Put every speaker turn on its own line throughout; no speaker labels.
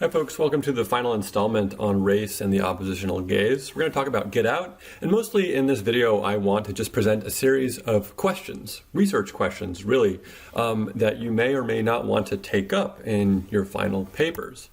Hi folks, welcome to the final installment on race and the oppositional gaze. We're going to talk about Get Out, and mostly in this video I want to just present a series of questions, research questions really, that you may or may not want to take up in your final papers.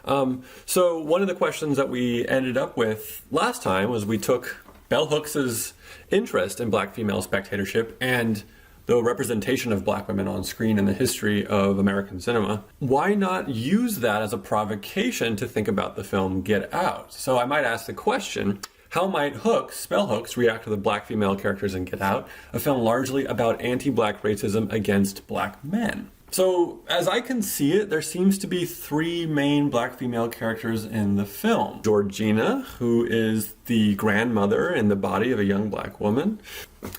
So one of the questions that we ended up with last time was we took Bell Hooks's interest in black female spectatorship and the representation of black women on screen in the history of American cinema. Why not use that as a provocation to think about the film Get Out? So I might ask the question, how might Bell Hooks, react to the black female characters in Get Out, a film largely about anti-black racism against black men? So, as I can see it, there seems to be three main black female characters in the film. Georgina, who is the grandmother in the body of a young black woman.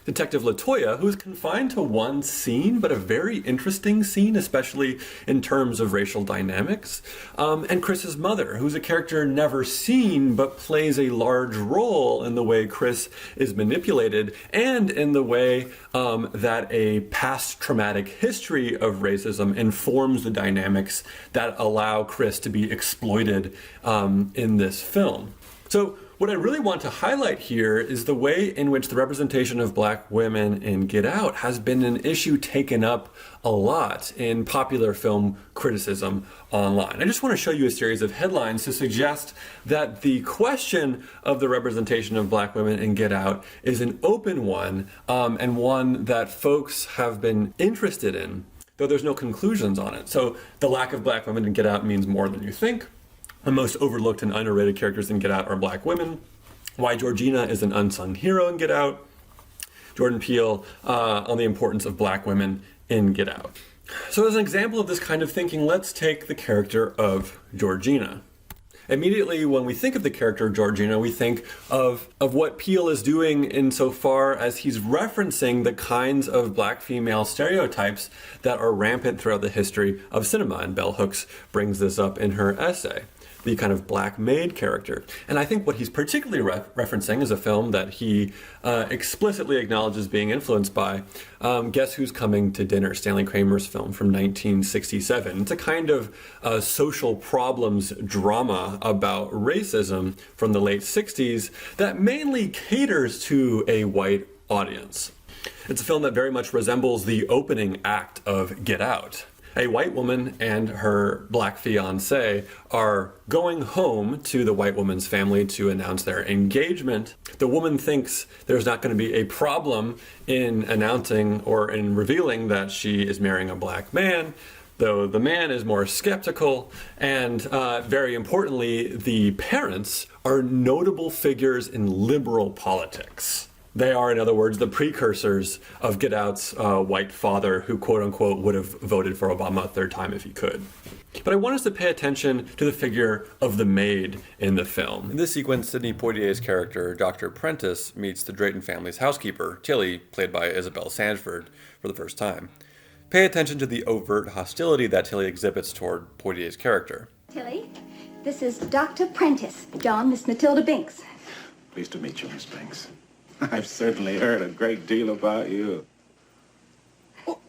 Detective Latoya, who's confined to one scene, but a very interesting scene, especially in terms of racial dynamics. And Chris's mother, who's a character never seen, but plays a large role in the way Chris is manipulated and in the way that a past traumatic history of racism informs the dynamics that allow Chris to be exploited in this film. So what I really want to highlight here is the way in which the representation of black women in Get Out has been an issue taken up a lot in popular film criticism online. I just want to show you a series of headlines to suggest that the question of the representation of black women in Get Out is an open one, and one that folks have been interested in, though there's no conclusions on it. So the lack of black women in Get Out means more than you think. The most overlooked and underrated characters in Get Out are black women. Why Georgina is an unsung hero in Get Out. Jordan Peele on the importance of black women in Get Out. So as an example of this kind of thinking, let's take the character of Georgina. Immediately when we think of the character of Georgina, we think of what Peele is doing insofar as he's referencing the kinds of black female stereotypes that are rampant throughout the history of cinema, and Bell Hooks brings this up in her essay. The kind of black maid character. And I think what he's particularly referencing is a film that he explicitly acknowledges being influenced by, Guess Who's Coming to Dinner, Stanley Kramer's film from 1967. It's a kind of social problems drama about racism from the late 60s that mainly caters to a white audience. It's a film that very much resembles the opening act of Get Out. A white woman and her black fiancé are going home to the white woman's family to announce their engagement. The woman thinks there's not going to be a problem in announcing or in revealing that she is marrying a black man, though the man is more skeptical. And very importantly, the parents are notable figures in liberal politics. They are, in other words, the precursors of Get Out's white father who, quote unquote, would have voted for Obama a third time if he could. But I want us to pay attention to the figure of the maid in the film. In this sequence, Sidney Poitier's character, Dr. Prentice, meets the Drayton family's housekeeper, Tilly, played by Isabel Sanford, for the first time. Pay attention to the overt hostility that Tilly exhibits toward Poitier's character.
Tilly, this is Dr. Prentice. John, Miss Matilda Binks.
Pleased to meet you, Miss Banks. I've certainly heard a great deal about you.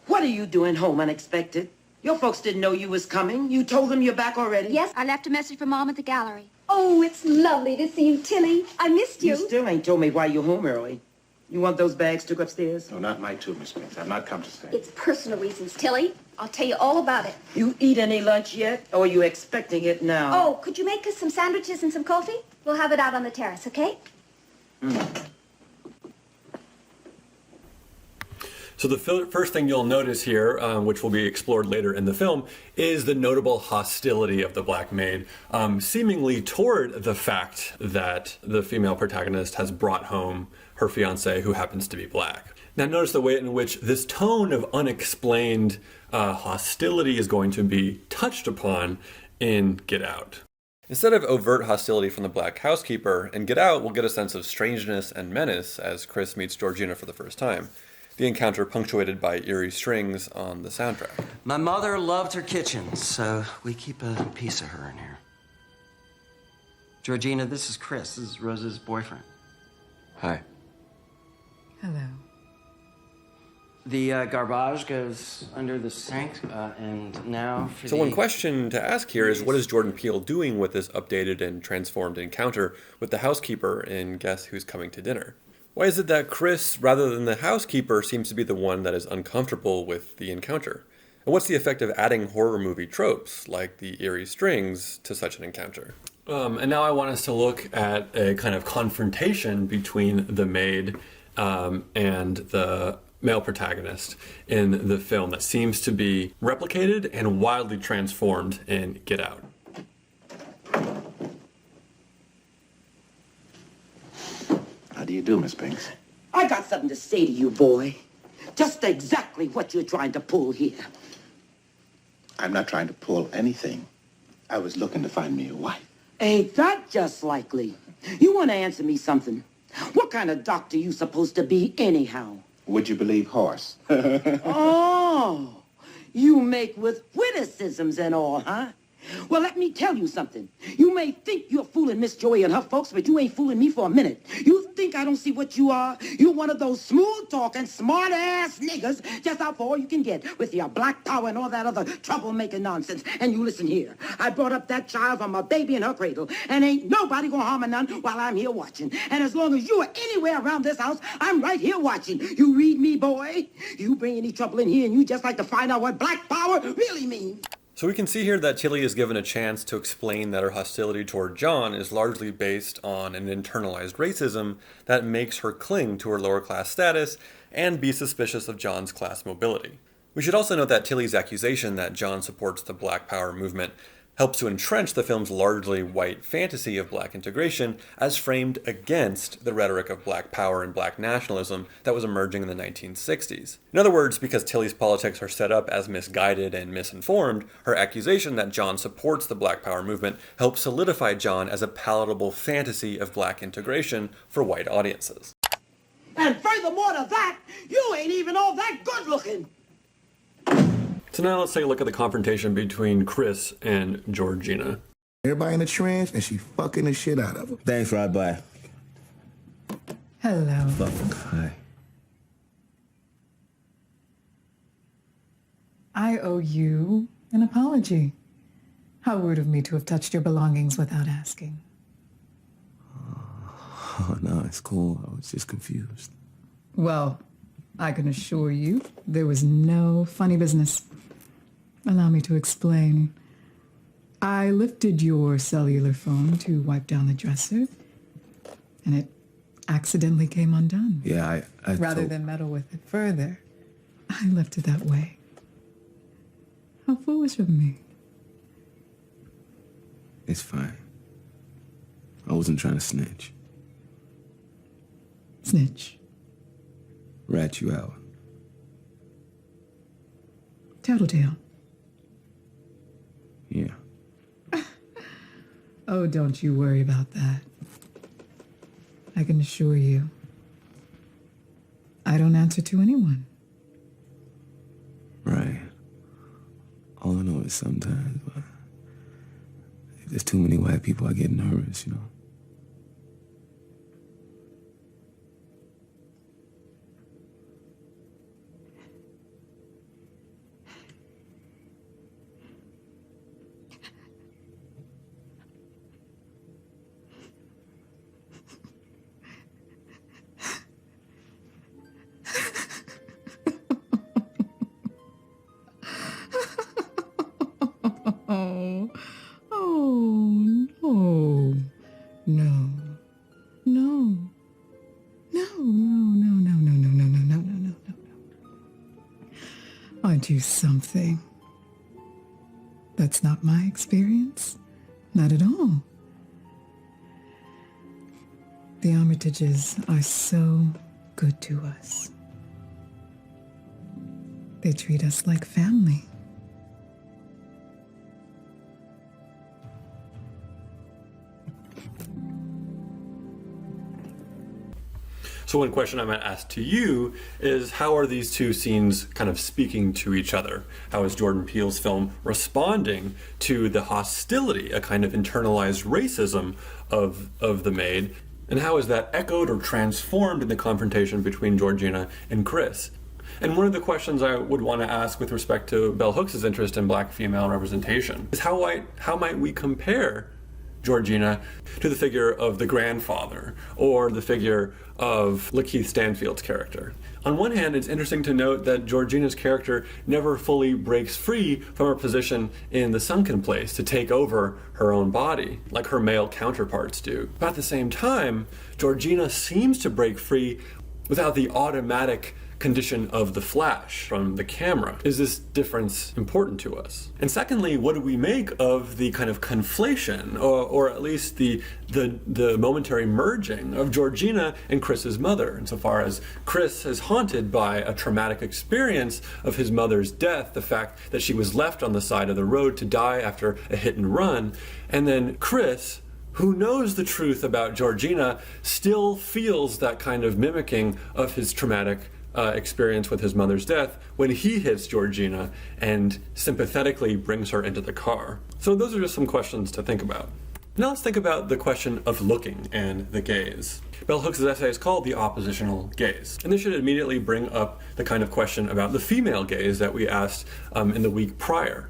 What are you doing home unexpected? Your folks didn't know you was coming. You told them you're back already?
Yes, I left a message for Mom at the gallery. Oh, it's lovely to see you, Tilly. I missed you.
You still ain't told me why you're home early. You want those bags took upstairs?
No, not my two, Miss Banks. I've not come to stay.
It's personal reasons, Tilly. I'll tell you all about it.
You eat any lunch yet? Or are you expecting it now?
Oh, could you make us some sandwiches and some coffee? We'll have it out on the terrace, okay?
So the first thing you'll notice here, which will be explored later in the film, is the notable hostility of the black maid, seemingly toward the fact that the female protagonist has brought home her fiancé who happens to be black. Now notice the way in which this tone of unexplained hostility is going to be touched upon in Get Out. Instead of overt hostility from the black housekeeper, in Get Out we'll get a sense of strangeness and menace as Chris meets Georgina for the first time. The encounter punctuated by eerie strings on the soundtrack.
My mother loved her kitchen, so we keep a piece of her in here. Georgina, this is Chris. This is Rose's boyfriend.
Hi.
Hello.
The garbage goes under the sink, and now for
So one question to ask here is, what is Jordan Peele doing with this updated and transformed encounter with the housekeeper in Guess Who's Coming to Dinner? Why is it that Chris, rather than the housekeeper, seems to be the one that is uncomfortable with the encounter? And what's the effect of adding horror movie tropes, like the eerie strings, to such an encounter? And now I want us to look at a kind of confrontation between the maid and the male protagonist in the film that seems to be replicated and wildly transformed in Get Out.
How do you do, Miss Banks?
I got something to say to you, boy. Just exactly what you're trying to pull here.
I'm not trying to pull anything. I was looking to find me a wife.
Ain't that just likely? You want to answer me something? What kind of doctor you supposed to be anyhow?
Would you believe horse?
Oh, you make with witticisms and all, huh? Well, let me tell you something. You may think you're fooling Miss Joey and her folks, but you ain't fooling me for a minute. You think I don't see what you are? You're one of those smooth-talking, smart-ass niggas just out for all you can get with your black power and all that other troublemaking nonsense. And you listen here. I brought up that child from a baby in her cradle, and ain't nobody gonna harm her none while I'm here watching. And as long as you are anywhere around this house, I'm right here watching. You read me, boy? You bring any trouble in here, and you just like to find out what black power really means.
So we can see here that Tilly is given a chance to explain that her hostility toward John is largely based on an internalized racism that makes her cling to her lower class status and be suspicious of John's class mobility. We should also note that Tilly's accusation that John supports the Black Power movement helps to entrench the film's largely white fantasy of black integration as framed against the rhetoric of black power and black nationalism that was emerging in the 1960s. In other words, because Tilly's politics are set up as misguided and misinformed, her accusation that John supports the Black Power movement helps solidify John as a palatable fantasy of black integration for white audiences.
And furthermore to that, you ain't even all that good looking.
So now let's take a look at the confrontation between Chris and Georgina.
Everybody in the trench, and she fucking the shit out of him.
Thanks, right by.
Hello.
Fucking hi.
I owe you an apology. How rude of me to have touched your belongings without asking.
Oh, no, it's cool. I was just confused.
Well, I can assure you there was no funny business. Allow me to explain. I lifted your cellular phone to wipe down the dresser, and it accidentally came undone.
Yeah, I
Rather than meddle with it further, I left it that way. How foolish of me.
It's fine. I wasn't trying to snitch.
Snitch.
Rat you out.
Tattletale.
Yeah.
Oh, don't you worry about that. I can assure you, I don't answer to anyone.
Right. All I know is sometimes, if there's too many white people, I get nervous, you know?
Aren't you something? That's not my experience. Not at all. The Armitages are so good to us. They treat us like family.
So one question I might ask to you is, how are these two scenes kind of speaking to each other? How is Jordan Peele's film responding to the hostility, a kind of internalized racism of the maid? And how is that echoed or transformed in the confrontation between Georgina and Chris? And one of the questions I would want to ask with respect to Bell Hooks' interest in black female representation is how might we compare Georgina to the figure of the grandfather or the figure of Lakeith Stanfield's character. On one hand, it's interesting to note that Georgina's character never fully breaks free from her position in the sunken place to take over her own body, like her male counterparts do. But at the same time, Georgina seems to break free without the automatic condition of the flash from the camera. Is this difference important to us? And secondly, what do we make of the kind of conflation, or at least the momentary merging of Georgina and Chris's mother, insofar as Chris is haunted by a traumatic experience of his mother's death, the fact that she was left on the side of the road to die after a hit and run, and then Chris, who knows the truth about Georgina, still feels that kind of mimicking of his traumatic experience with his mother's death when he hits Georgina and sympathetically brings her into the car. So those are just some questions to think about. Now let's think about the question of looking and the gaze. Bell Hooks' essay is called The Oppositional Gaze, and this should immediately bring up the kind of question about the female gaze that we asked in the week prior.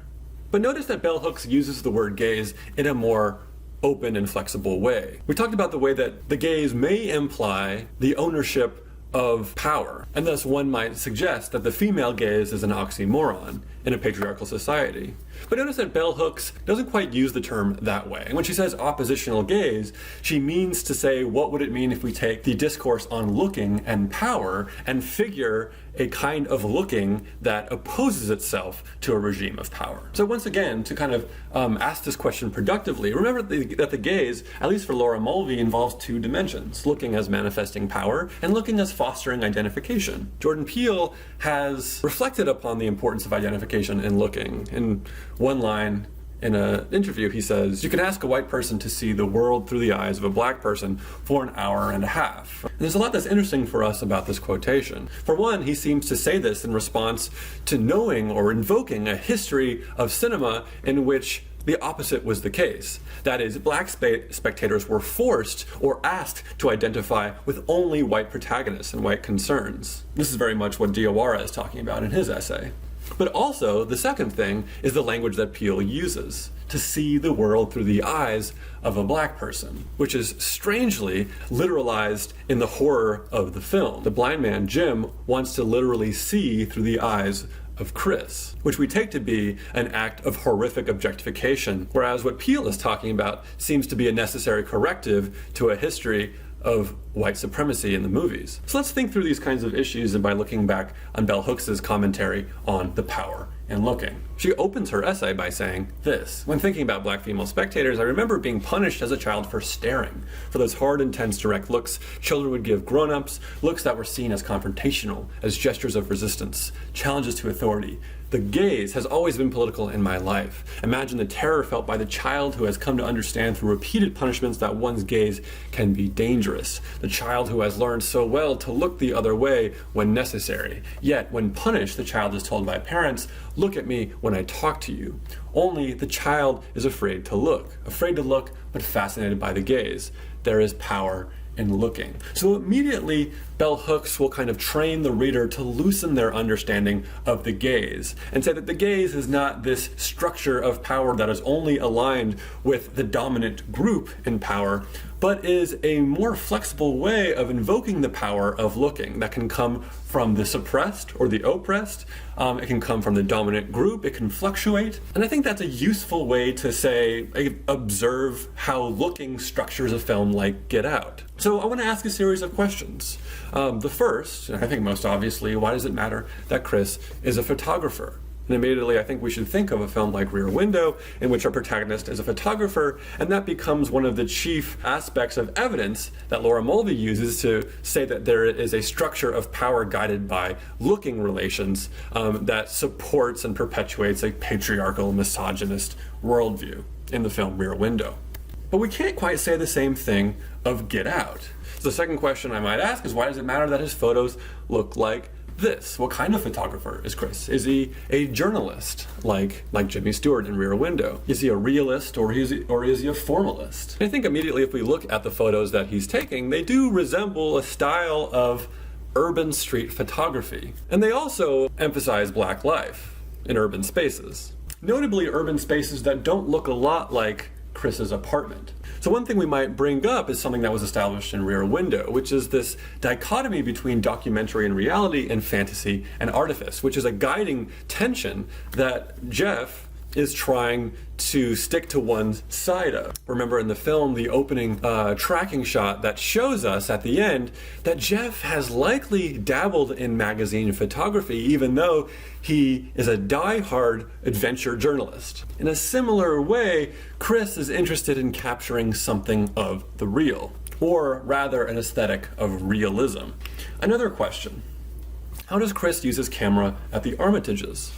But notice that Bell Hooks uses the word gaze in a more open and flexible way. We talked about the way that the gaze may imply the ownership of power, and thus one might suggest that the female gaze is an oxymoron in a patriarchal society. But notice that Bell Hooks doesn't quite use the term that way. And when she says oppositional gaze, she means to say, what would it mean if we take the discourse on looking and power and figure a kind of looking that opposes itself to a regime of power? So once again, to kind of ask this question productively, remember that the gaze, at least for Laura Mulvey, involves two dimensions: looking as manifesting power and looking as fostering identification. Jordan Peele has reflected upon the importance of identification in looking. In one line in an interview, he says, "You can ask a white person to see the world through the eyes of a black person for an hour and a half." And there's a lot that's interesting for us about this quotation. For one, he seems to say this in response to knowing or invoking a history of cinema in which the opposite was the case. That is, black spectators were forced or asked to identify with only white protagonists and white concerns. This is very much what Diawara is talking about in his essay. But also, the second thing is the language that Peele uses, to see the world through the eyes of a black person, which is strangely literalized in the horror of the film. The blind man, Jim, wants to literally see through the eyes of Chris, which we take to be an act of horrific objectification, whereas what Peele is talking about seems to be a necessary corrective to a history of white supremacy in the movies. So let's think through these kinds of issues and by looking back on Bell Hooks' commentary on the power in looking. She opens her essay by saying this: "When thinking about black female spectators, I remember being punished as a child for staring, for those hard, intense, direct looks children would give grown-ups, looks that were seen as confrontational, as gestures of resistance, challenges to authority. The gaze has always been political in my life. Imagine the terror felt by the child who has come to understand through repeated punishments that one's gaze can be dangerous. The child who has learned so well to look the other way when necessary. Yet, when punished, the child is told by parents, 'Look at me when I talk to you.' Only the child is afraid to look but fascinated by the gaze. There is power in looking." So immediately, Bell Hooks will kind of train the reader to loosen their understanding of the gaze and say that the gaze is not this structure of power that is only aligned with the dominant group in power, but is a more flexible way of invoking the power of looking that can come from the suppressed or the oppressed. It can come from the dominant group. It can fluctuate. And I think that's a useful way to say, observe how looking structures a film like Get Out. So I want to ask a series of questions. The first, and I think most obviously, why does it matter that Chris is a photographer? And immediately I think we should think of a film like Rear Window, in which our protagonist is a photographer, and that becomes one of the chief aspects of evidence that Laura Mulvey uses to say that there is a structure of power guided by looking relations that supports and perpetuates a patriarchal, misogynist worldview in the film Rear Window. But we can't quite say the same thing of Get Out. So the second question I might ask is, why does it matter that his photos look like this? What kind of photographer is Chris? Is he a journalist like Jimmy Stewart in Rear Window? Is he a realist or is he a formalist? And I think immediately if we look at the photos that he's taking, they do resemble a style of urban street photography. And they also emphasize black life in urban spaces. Notably, urban spaces that don't look a lot like Chris's apartment. So one thing we might bring up is something that was established in Rear Window, which is this dichotomy between documentary and reality and fantasy and artifice, which is a guiding tension that Jeff is trying to stick to one side of. Remember in the film, the opening tracking shot that shows us at the end that Jeff has likely dabbled in magazine photography, even though he is a die-hard adventure journalist. In a similar way, Chris is interested in capturing something of the real, or rather an aesthetic of realism. Another question: how does Chris use his camera at the Armitages?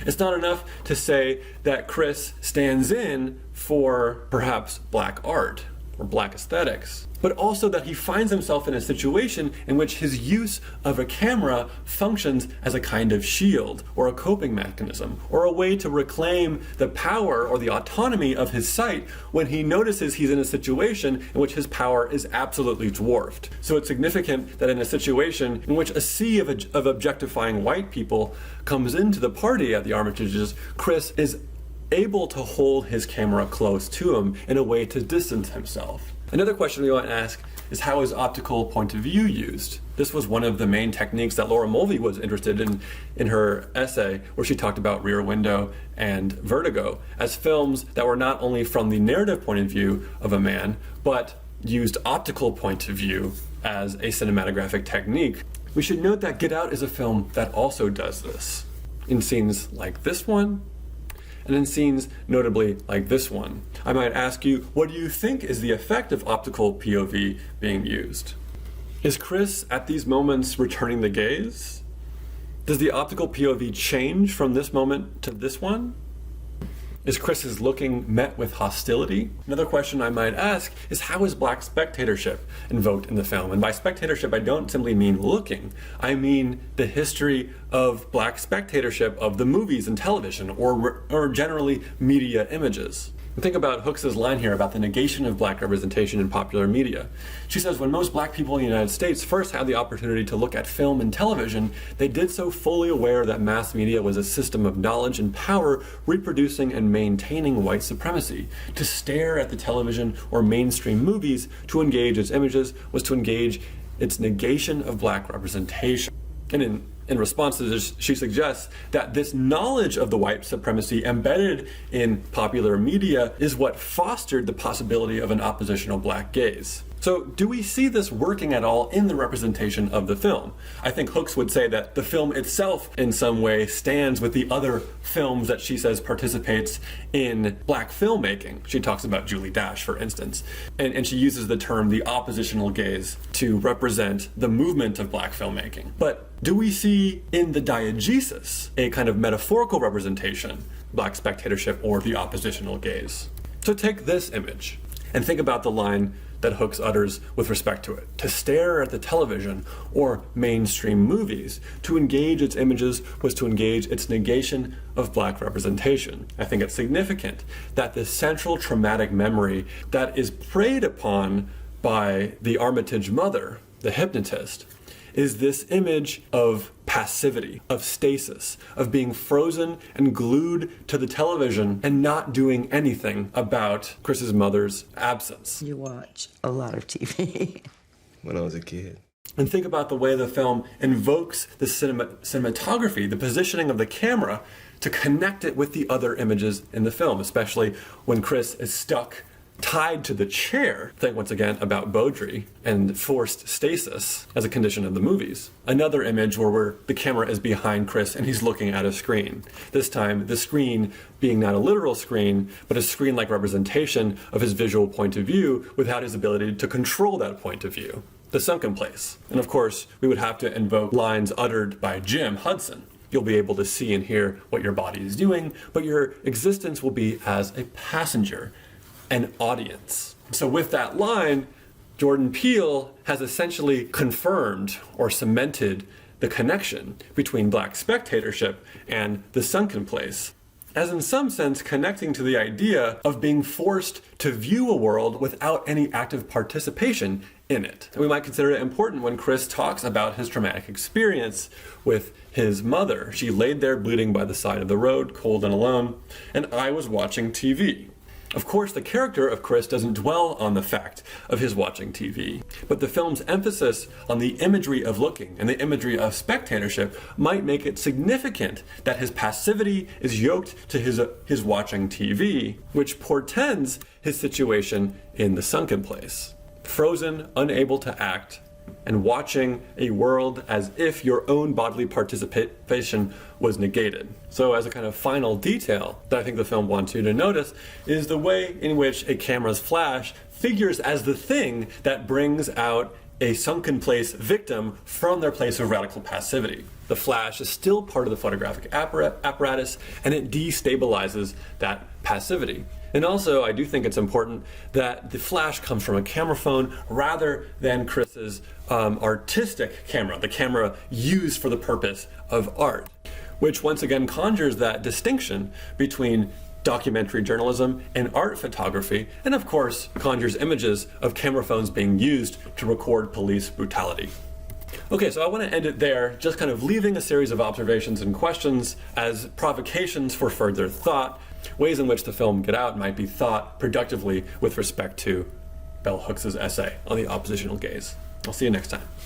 It's not enough to say that Chris stands in for perhaps black art or black aesthetics, but also that he finds himself in a situation in which his use of a camera functions as a kind of shield or a coping mechanism or a way to reclaim the power or the autonomy of his sight when he notices he's in a situation in which his power is absolutely dwarfed. So it's significant that in a situation in which a sea of objectifying white people comes into the party at the Armitages, Chris is able to hold his camera close to him in a way to distance himself. Another question we want to ask is, how is optical point of view used? This was one of the main techniques that Laura Mulvey was interested in her essay, where she talked about Rear Window and Vertigo as films that were not only from the narrative point of view of a man, but used optical point of view as a cinematographic technique. We should note that Get Out is a film that also does this in scenes like this one, and in scenes notably like this one. I might ask you, what do you think is the effect of optical POV being used? Is Chris at these moments returning the gaze? Does the optical POV change from this moment to this one? Is Chris's looking met with hostility? Another question I might ask is, how is black spectatorship invoked in the film? And by spectatorship, I don't simply mean looking. I mean the history of black spectatorship of the movies and television, or generally media images. And think about Hooks' line here about the negation of black representation in popular media. She says, when most black people in the United States first had the opportunity to look at film and television, they did so fully aware that mass media was a system of knowledge and power reproducing and maintaining white supremacy. To stare at the television or mainstream movies to engage its images was to engage its negation of black representation. And in response to this, she suggests that this knowledge of the white supremacy embedded in popular media is what fostered the possibility of an oppositional black gaze. So do we see this working at all in the representation of the film? I think Hooks would say that the film itself in some way stands with the other films that she says participates in black filmmaking. She talks about Julie Dash, for instance, and she uses the term the oppositional gaze to represent the movement of black filmmaking. But do we see in the diegesis a kind of metaphorical representation, black spectatorship or the oppositional gaze? So take this image and think about the line that Hooks utters with respect to it. To stare at the television or mainstream movies, to engage its images was to engage its negation of black representation. I think it's significant that the central traumatic memory that is preyed upon by the Armitage mother, the hypnotist, is this image of passivity, of stasis, of being frozen and glued to the television and not doing anything about Chris's mother's absence.
You watch a lot of TV.
When I was a kid.
And think about the way the film invokes the cinematography, the positioning of the camera, to connect it with the other images in the film, especially when Chris is stuck tied to the chair. Think once again about Beaudry and forced stasis as a condition of the movies. Another image where the camera is behind Chris and he's looking at a screen. This time, the screen being not a literal screen, but a screen-like representation of his visual point of view without his ability to control that point of view. The sunken place. And of course, we would have to invoke lines uttered by Jim Hudson. You'll be able to see and hear what your body is doing, but your existence will be as a passenger, an audience. So with that line, Jordan Peele has essentially confirmed or cemented the connection between black spectatorship and the sunken place. as in some sense connecting to the idea of being forced to view a world without any active participation in it. And we might consider it important when Chris talks about his traumatic experience with his mother. She laid there bleeding by the side of the road, cold and alone, and I was watching TV. Of course, the character of Chris doesn't dwell on the fact of his watching TV, but the film's emphasis on the imagery of looking and the imagery of spectatorship might make it significant that his passivity is yoked to his watching TV, which portends his situation in the sunken place. Frozen, unable to act, and watching a world as if your own bodily participation was negated. So as a kind of final detail that I think the film wants you to notice is the way in which a camera's flash figures as the thing that brings out a sunken place victim from their place of radical passivity. The flash is still part of the photographic apparatus, and it destabilizes that passivity. And also, I do think it's important that the flash comes from a camera phone rather than Chris's artistic camera, the camera used for the purpose of art, which once again conjures that distinction between documentary journalism and art photography, and of course conjures images of camera phones being used to record police brutality. Okay, so I want to end it there, just kind of leaving a series of observations and questions as provocations for further thought, ways in which the film Get Out might be thought productively with respect to Bell Hooks' essay on the oppositional gaze. I'll see you next time.